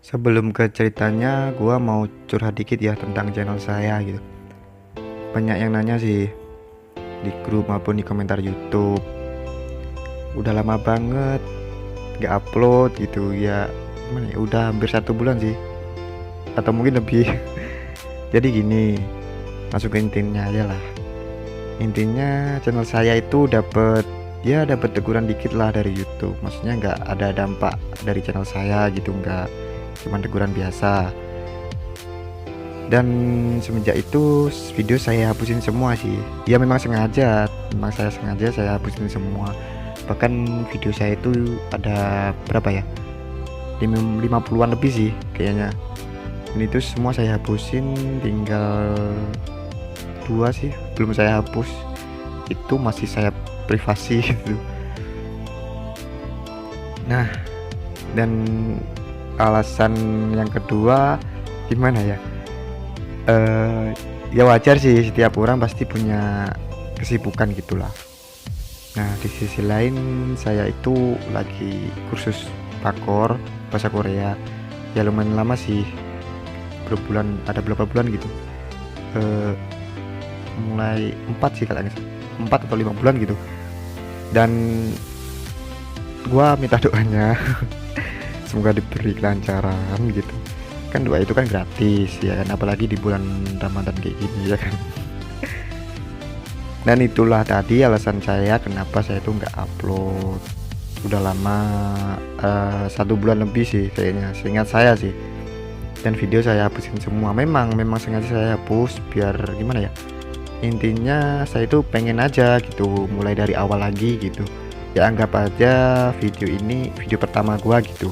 Sebelum ke ceritanya, gua mau curhat dikit ya tentang channel saya gitu. Banyak yang nanya sih di grup maupun di komentar YouTube. Udah lama banget nggak upload gitu ya. Gimana ya? Udah hampir 1 bulan sih, atau mungkin lebih. Jadi gini, masuk ke intinya aja lah. Intinya channel saya itu dapat teguran dikit lah dari YouTube. Maksudnya nggak ada dampak dari channel saya gitu, nggak, cuman teguran biasa. Dan semenjak itu video saya hapusin semua sih. Ya memang saya hapusin semua. Bahkan video saya itu ada berapa ya, 50-an lebih sih kayaknya. Ini tuh semua saya hapusin, tinggal 2 sih belum saya hapus, itu masih saya privasi gitu. Nah, dan alasan yang kedua gimana ya, eh ya wajar sih, setiap orang pasti punya kesibukan gitulah. Nah, di sisi lain saya itu lagi kursus pakor bahasa Korea. Ya lumayan lama sih, berapa bulan gitu. Eh, Mulai 4 sih katanya, 4 atau 5 bulan gitu. Dan gua minta doanya semoga diberi kelancaran gitu. Kan doa itu kan gratis ya kan, apalagi di bulan Ramadan kayak gini ya kan. Dan itulah tadi alasan saya kenapa saya itu nggak upload. Udah lama, 1 bulan lebih sih kayaknya, seingat saya sih. Dan video saya hapusin semua. Memang sengaja saya hapus biar gimana ya, intinya saya itu pengen aja gitu mulai dari awal lagi gitu. Ya anggap aja video ini video pertama gua gitu.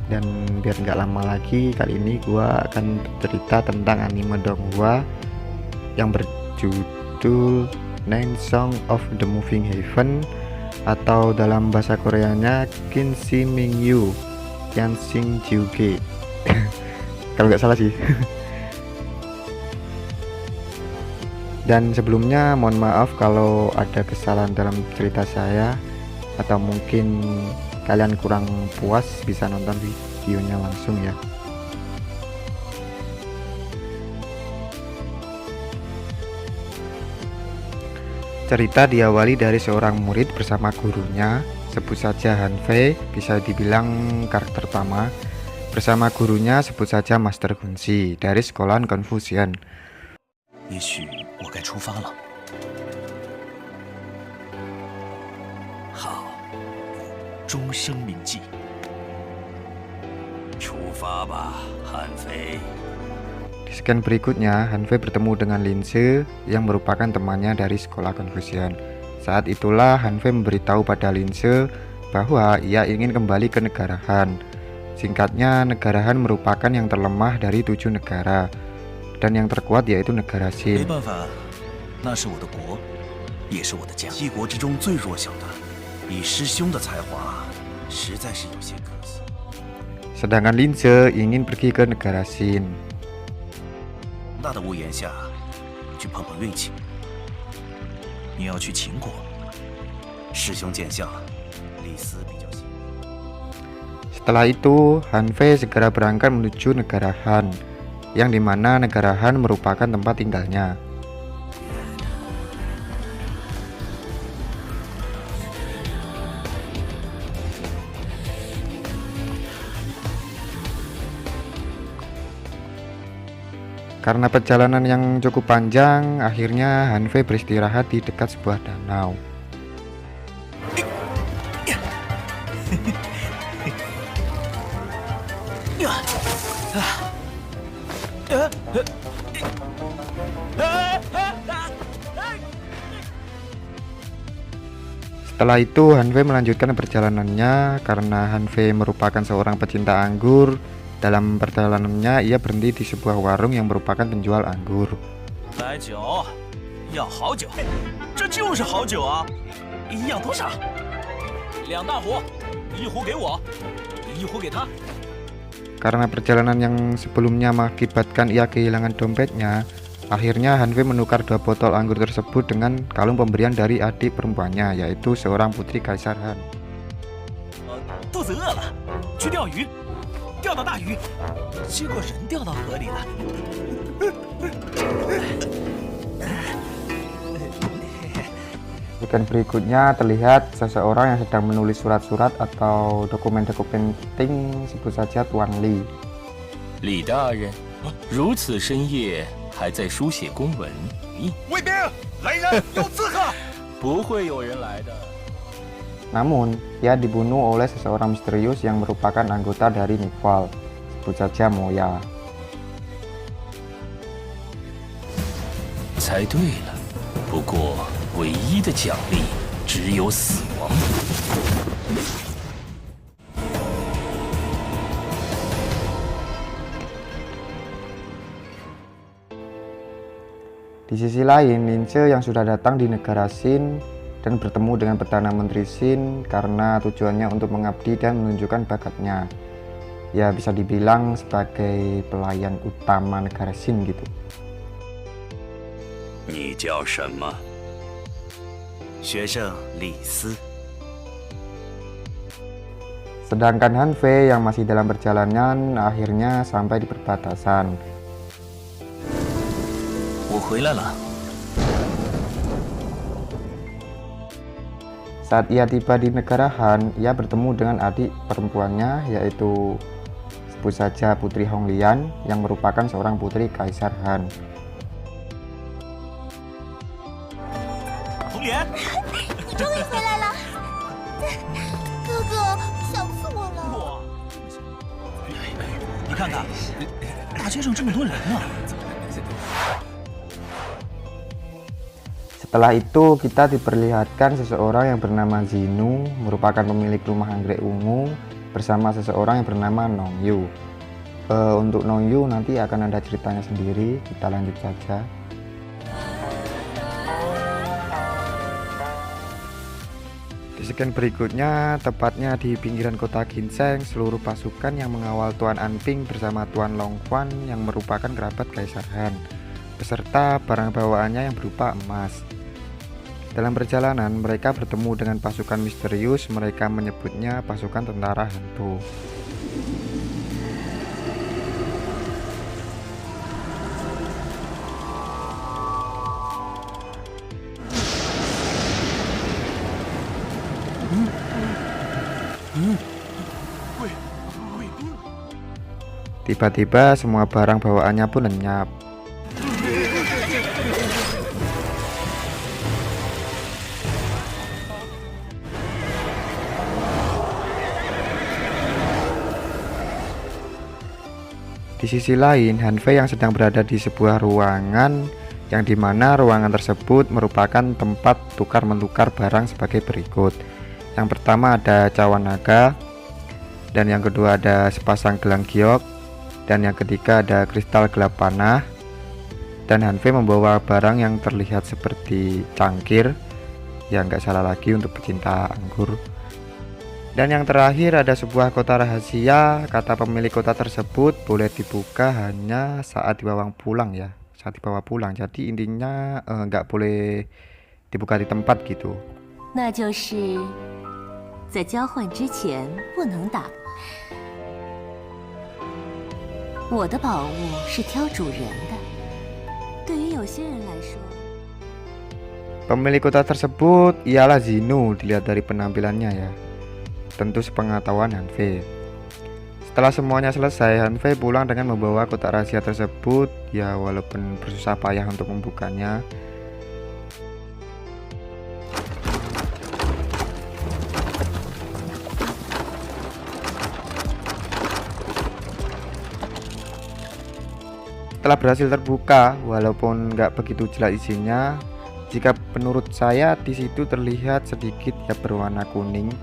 Dan biar nggak lama lagi, kali ini gua akan bercerita tentang anime donghua yang berjudul Nine Song of the Moving Heaven, atau dalam bahasa Koreanya Kinsey Mingyu Yansing Jiuge kalau nggak salah sih. Dan sebelumnya mohon maaf kalau ada kesalahan dalam cerita saya, atau mungkin kalian kurang puas bisa nonton videonya langsung ya. Cerita diawali dari seorang murid bersama gurunya, sebut saja Hanfei, bisa dibilang karakter utama. Bersama gurunya sebut saja Master Gunshi dari sekolahan Confucian. 也许我该出发了。好，终生铭记。出发吧，韩非。 Di scan berikutnya, Hanfei bertemu dengan Linse yang merupakan temannya dari sekolah Confucian. Saat itulah Hanfei memberitahu pada Linse bahwa ia ingin kembali ke negara Han. Singkatnya, negara Han merupakan yang terlemah dari 7 negara, dan yang terkuat yaitu negara 没 Shin. 办法，那是我的国，也是我的家。七国之中最弱小的，以师兄的才华，实在是有些可惜。 Sedangkan Linse ingin pergi ke negara Shin. 大的屋檐下，去碰碰运气。你要去秦国，师兄见相，李斯比较喜欢。 Setelah itu, Hanfei segera berangkat menuju negara Han, yang dimana negara Han merupakan tempat tinggalnya. Karena perjalanan yang cukup panjang, akhirnya Hanfei beristirahat di dekat sebuah danau. Setelah itu, Hanfei melanjutkan perjalanannya. Karena Hanfei merupakan seorang pecinta anggur, dalam perjalanannya ia berhenti di sebuah warung yang merupakan penjual anggur. 来酒，要好酒，这就是好酒啊！一样多少？2大壶，1壶给我，1壶给他。 Karena perjalanan yang sebelumnya mengakibatkan ia kehilangan dompetnya, akhirnya Hanfei menukar 2 botol anggur tersebut dengan kalung pemberian dari adik perempuannya, yaitu seorang putri Kaisar Han. 肚子饿了，去钓鱼，钓到大鱼，结果人掉到河里了。Desakan berikutnya terlihat seseorang yang sedang menulis surat-surat atau dokumen-dokumen penting, sebut saja Tuan Li. 李大人，如此深夜还在书写公文，卫兵，来人，有刺客！不会有人来的。 Namun, ia dibunuh oleh seseorang misterius yang merupakan anggota dari Nival, sebut saja Moya. 猜对了，不过唯一的奖励只有死亡。 Di sisi lain, Lince yang sudah datang di negara Xin dan bertemu dengan Perdana Menteri Xin karena tujuannya untuk mengabdi dan menunjukkan bakatnya. Ya, bisa dibilang sebagai pelayan utama negara Xin gitu. 你叫什么？学生李斯。 Sedangkan Han Fei yang masih dalam perjalanan akhirnya sampai di perbatasan. 我回来了。 Saat ia tiba di negara Han, ia bertemu dengan adik perempuannya, yaitu sebut saja Putri Honglian yang merupakan seorang putri Kaisar Han. 红莲，你终于回来了，哥哥，想死我了。你看看，大街上这么多人啊！ Setelah itu kita diperlihatkan seseorang yang bernama Zinu, merupakan pemilik rumah anggrek ungu, bersama seseorang yang bernama Nong Yu. Untuk Nong Yu nanti akan ada ceritanya sendiri, kita lanjut saja. Di sekian berikutnya, tepatnya di pinggiran kota Ginseng, seluruh pasukan yang mengawal Tuan Anping bersama Tuan Longquan yang merupakan kerabat Kaisar Han, beserta barang bawaannya yang berupa emas. Dalam perjalanan, mereka bertemu dengan pasukan misterius, mereka menyebutnya pasukan tentara hantu. Tiba-tiba semua barang bawaannya pun lenyap. Di sisi lain, Han Fei yang sedang berada di sebuah ruangan yang dimana ruangan tersebut merupakan tempat tukar-menukar barang sebagai berikut. Yang pertama ada cawan naga, dan yang kedua ada sepasang gelang giok, dan yang ketiga ada kristal gelap panah. Dan Han Fei membawa barang yang terlihat seperti cangkir, yang nggak salah lagi untuk pecinta anggur. Dan yang terakhir ada sebuah kota rahasia, kata pemilik kota tersebut boleh dibuka hanya saat dibawa pulang ya, saat dibawa pulang. Jadi intinya nggak boleh dibuka di tempat gitu. 那就是在交换之前不能打。我的宝物是挑主人的，对于有些人来说。 Pemilik kota tersebut ialah Zinu, dilihat dari penampilannya ya. Tentu sepengetahuan Han Fei. Setelah semuanya selesai, Han Fei pulang dengan membawa kotak rahasia tersebut, ya walaupun bersusah payah untuk membukanya. Setelah berhasil terbuka, walaupun nggak begitu jelas isinya, jika menurut saya di situ terlihat sedikit ya berwarna kuning.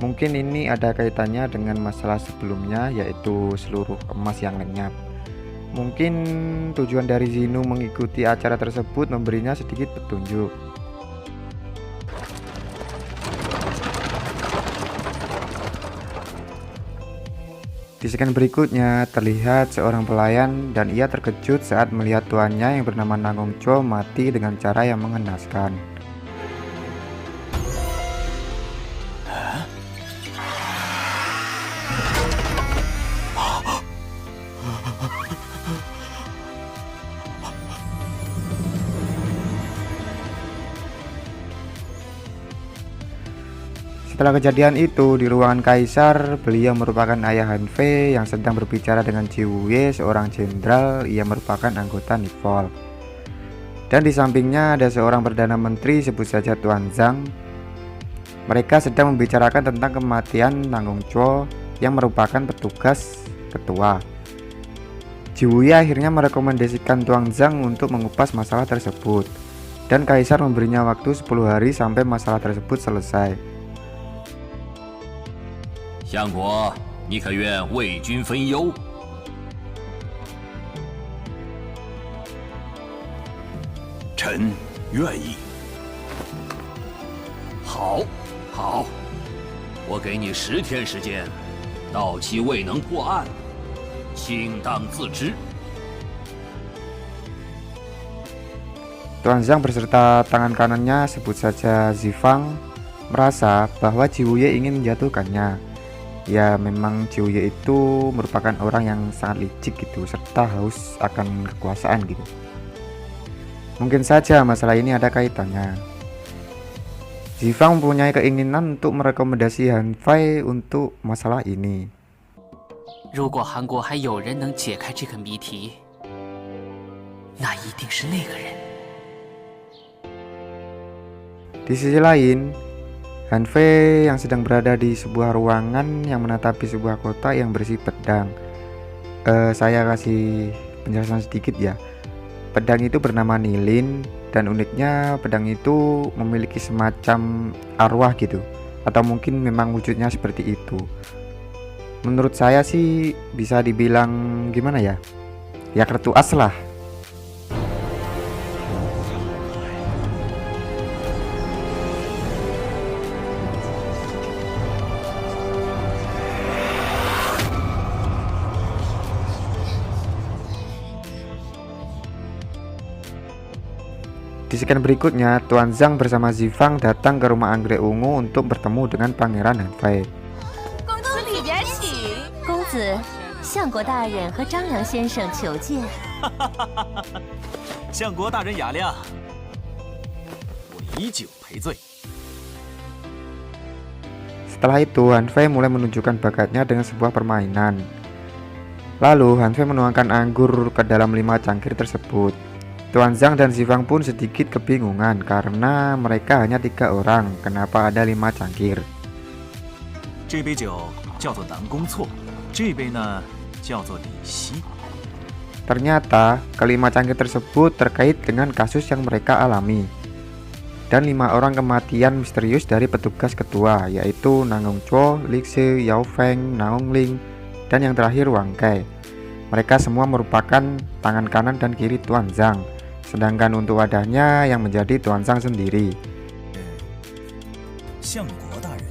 Mungkin ini ada kaitannya dengan masalah sebelumnya, yaitu seluruh emas yang lenyap. Mungkin tujuan dari Zinu mengikuti acara tersebut memberinya sedikit petunjuk. Di sekian berikutnya terlihat seorang pelayan dan ia terkejut saat melihat tuannya yang bernama Nangong Cho mati dengan cara yang mengenaskan. Setelah kejadian itu, di ruangan kaisar, beliau merupakan ayah Han Fei yang sedang berbicara dengan Ji Wuye, seorang jenderal. Ia merupakan anggota Nipol. Dan di sampingnya ada seorang perdana menteri, sebut saja Tuan Zhang. Mereka sedang membicarakan tentang kematian Nangong Chuo yang merupakan petugas ketua. Ji Wuye akhirnya merekomendasikan Tuan Zhang untuk mengupas masalah tersebut. Dan kaisar memberinya waktu 10 hari sampai masalah tersebut selesai. 相国，你可愿为君分忧？臣愿意。好，好，我给你10天时间，到期未能破案，请当自知。 Tuan Zhang beserta tangan kanannya, sebut saja Zifang, merasa bahwa Ji Wuye ingin menjatuhkannya. Ya memang Ji Wuye itu merupakan orang yang sangat licik gitu, serta haus akan kekuasaan gitu. Mungkin saja masalah ini ada kaitannya. Zifang mempunyai keinginan untuk merekomendasi Han Fei untuk masalah ini. 如果韩国还有人能解开这个谜题，那一定是那个人。 Di sisi lain, Han Fei yang sedang berada di sebuah ruangan yang menatapi sebuah kota yang berisi pedang. Saya kasih penjelasan sedikit ya. Pedang itu bernama Nilin, dan uniknya pedang itu memiliki semacam arwah gitu, atau mungkin memang wujudnya seperti itu. Menurut saya sih bisa dibilang gimana ya? Ya kertu as lah. Di sekian berikutnya, Tuan Zhang bersama Zifang datang ke rumah anggrek ungu untuk bertemu dengan Pangeran Han Fei. 公子，相国大人和张良先生求见。相国大人雅量，我以酒赔罪。 Setelah itu, Han Fei mulai menunjukkan bakatnya dengan sebuah permainan. Lalu Han Fei menuangkan anggur ke dalam 5 cangkir tersebut. Tuan Zhang dan Zifang pun sedikit kebingungan karena mereka hanya 3 orang. Kenapa ada 5 cangkir? 这杯酒叫做南宫错，这杯呢叫做李希。 Ternyata kelima cangkir tersebut terkait dengan kasus yang mereka alami. Dan 5 orang kematian misterius dari petugas ketua, yaitu Nangong Chuo, Lixi, Yao Feng, Naong Ling, dan yang terakhir Wang Kai. Mereka semua merupakan tangan kanan dan kiri Tuan Zhang. Sedangkan untuk wadahnya yang menjadi Tuan Zhang sendiri. 相国大人，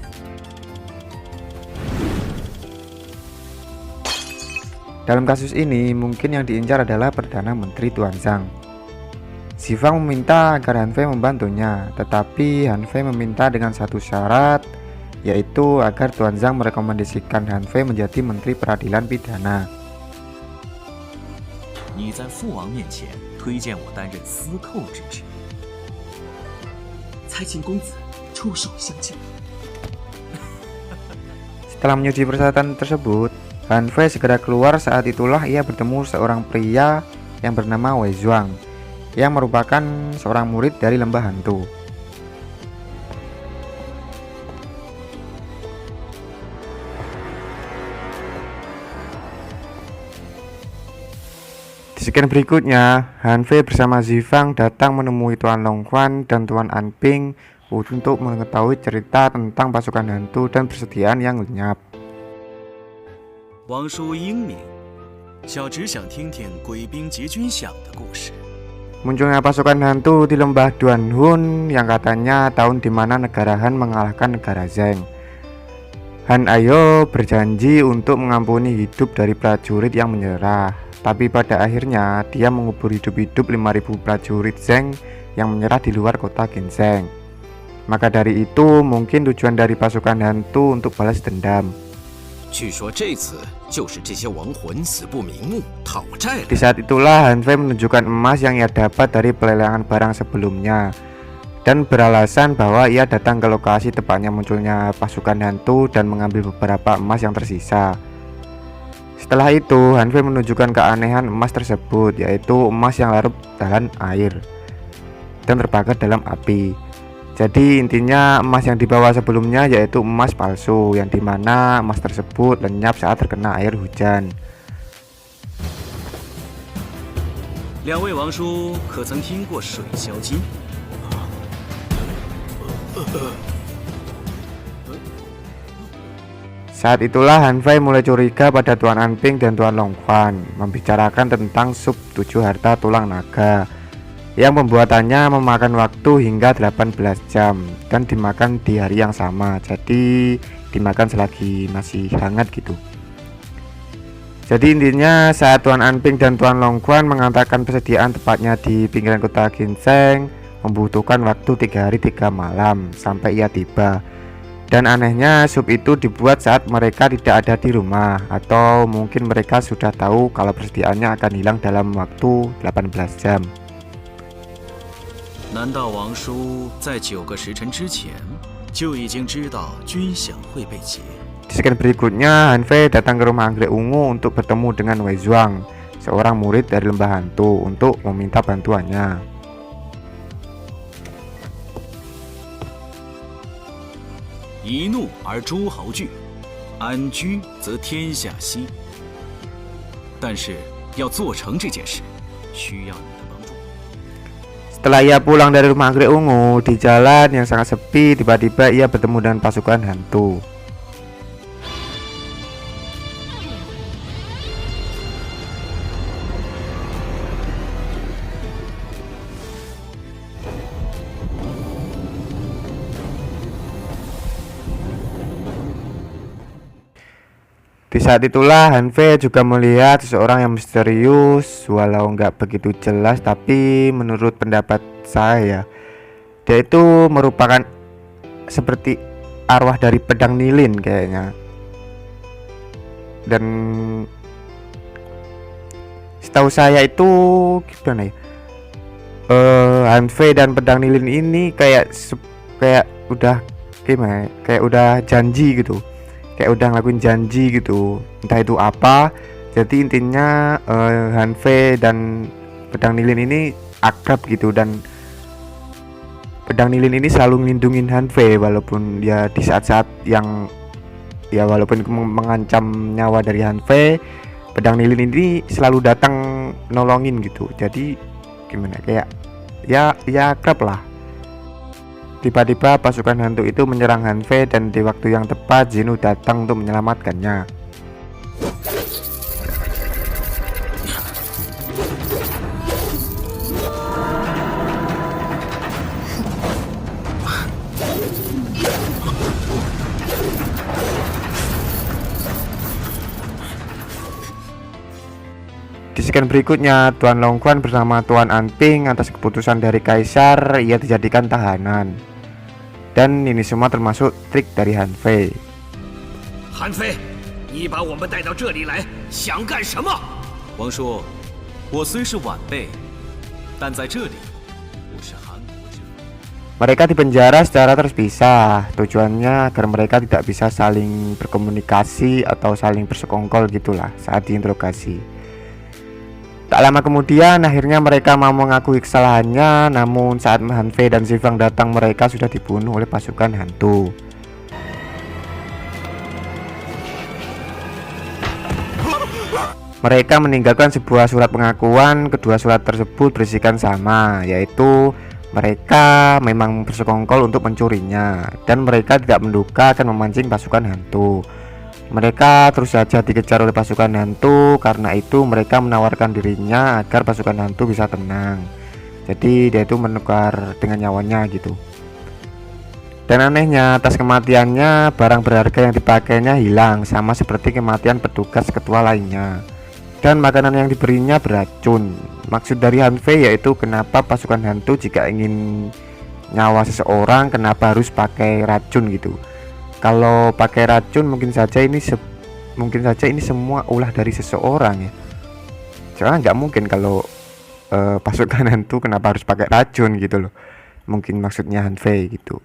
Dalam kasus ini, mungkin yang diincar adalah Perdana Menteri Tuan Zhang. Zifang meminta agar Han Fei membantunya, tetapi Han Fei meminta dengan satu syarat, yaitu agar Tuan Zhang merekomendasikan Han Fei menjadi Menteri Peradilan Pidana. 你在父王面前推荐我担任司寇之职，才请公子出手相救。 Setelah menyetujui persyaratan tersebut, Han Fei segera keluar. Saat itulah ia bertemu seorang pria yang bernama Wei Zhuang, yang merupakan seorang murid dari lembah hantu. Di sekian berikutnya, Han Fei bersama Zifang datang menemui Tuan Longquan dan Tuan Anping untuk mengetahui cerita tentang pasukan hantu dan persediaan yang lenyap. 王叔英明，小侄想听听鬼兵劫军饷的故事。 Munculnya pasukan hantu di lembah Duanhun yang katanya tahun di mana negara Han mengalahkan negara Zheng. Han Ayo berjanji untuk mengampuni hidup dari prajurit yang menyerah, tapi pada akhirnya dia mengubur hidup-hidup 5.000 prajurit Zheng yang menyerah di luar kota Ginseng. Maka dari itu mungkin tujuan dari pasukan hantu untuk balas dendam. 据说这次就是这些亡魂死不瞑目，讨债了。 Di saat itulah Han Fei menunjukkan emas yang ia dapat dari pelelangan barang sebelumnya. dan beralasan bahwa ia datang ke lokasi tepatnya munculnya pasukan hantu dan mengambil beberapa emas yang tersisa. Setelah itu, Hanfei menunjukkan keanehan emas tersebut, yaitu emas yang larut dalam air dan terbakar dalam api. Jadi intinya emas yang dibawa sebelumnya yaitu emas palsu, yang dimana emas tersebut lenyap saat terkena air hujan. 两位王叔可曾听过水消金？ Saat itulah Hanfei mulai curiga pada Tuan Anping dan Tuan Longquan membicarakan tentang sup 7 harta tulang naga yang pembuatannya memakan waktu hingga 18 jam dan dimakan di hari yang sama, jadi dimakan selagi masih hangat gitu. Jadi intinya saat Tuan Anping dan Tuan Longquan mengatakan persediaan tepatnya di pinggiran kota Ginseng membutuhkan waktu 3 hari 3 malam sampai ia tiba. Dan anehnya sup itu dibuat saat mereka tidak ada di rumah, atau mungkin mereka sudah tahu kalau persediaannya akan hilang dalam waktu 18 jam. 难道王叔在9个时辰之前就已经知道军饷会被劫？ Di scan berikutnya, Hanfei datang ke rumah anggrek ungu untuk bertemu dengan Wei Zhuang, seorang murid dari lembah hantu, untuk meminta bantuannya. 一怒而诸侯惧，安居则天下息。但是要做成这件事，需要你的帮助。 Setelah ia pulang dari rumah anggrek ungu, di jalan yang sangat sepi, tiba-tiba ia bertemu dengan pasukan hantu. Di saat itulah Hanfei juga melihat seseorang yang misterius, walau nggak begitu jelas, tapi menurut pendapat saya dia itu merupakan seperti arwah dari pedang lilin kayaknya. Dan setahu saya itu gimana ya, Hanfei dan pedang lilin ini kayak udah gimana ya? Kayak udah janji gitu, kayak udah ngelakuin janji gitu, entah itu apa. Jadi intinya Hanfei dan pedang lilin ini akrab gitu, dan pedang lilin ini selalu ngelindungin Hanfei walaupun dia di saat-saat yang ya walaupun mengancam nyawa dari Hanfei, pedang lilin ini selalu datang nolongin gitu. Jadi gimana, kayak ya akrab lah. Tiba-tiba pasukan hantu itu menyerang Hanfei dan di waktu yang tepat Zenu datang untuk menyelamatkannya. Di scan berikutnya, Tuan Longquan bersama Tuan Anping atas keputusan dari Kaisar ia dijadikan tahanan. Dan ini semua termasuk trik dari Hanfei. 韩非，你把我们带到这里来，想干什么？王叔，我虽是晚辈，但在这里，我是韩国之父。 Mereka dipenjara secara terpisah, tujuannya agar mereka tidak bisa saling berkomunikasi atau saling bersekongkol gitulah saat diinterogasi. Tak lama kemudian akhirnya mereka mau mengakui kesalahannya, namun saat Hanfei dan Zifang datang mereka sudah dibunuh oleh pasukan hantu. Mereka meninggalkan sebuah surat pengakuan. Kedua surat tersebut berisikan sama, yaitu mereka memang bersekongkol untuk mencurinya dan mereka tidak menduga akan memancing pasukan hantu. Mereka terus saja dikejar oleh pasukan hantu, karena itu mereka menawarkan dirinya agar pasukan hantu bisa tenang. Jadi dia itu menukar dengan nyawanya gitu. Dan anehnya, atas kematiannya barang berharga yang dipakainya hilang, sama seperti kematian petugas ketua lainnya. Dan makanan yang diberinya beracun. Maksud dari Hanfei yaitu kenapa pasukan hantu jika ingin nyawa seseorang kenapa harus pakai racun gitu. Kalau pakai racun mungkin saja ini semua ulah dari seseorang ya. Soalnya nggak mungkin kalau pasukan hantu kenapa harus pakai racun gitu loh. Mungkin maksudnya Hanfei gitu.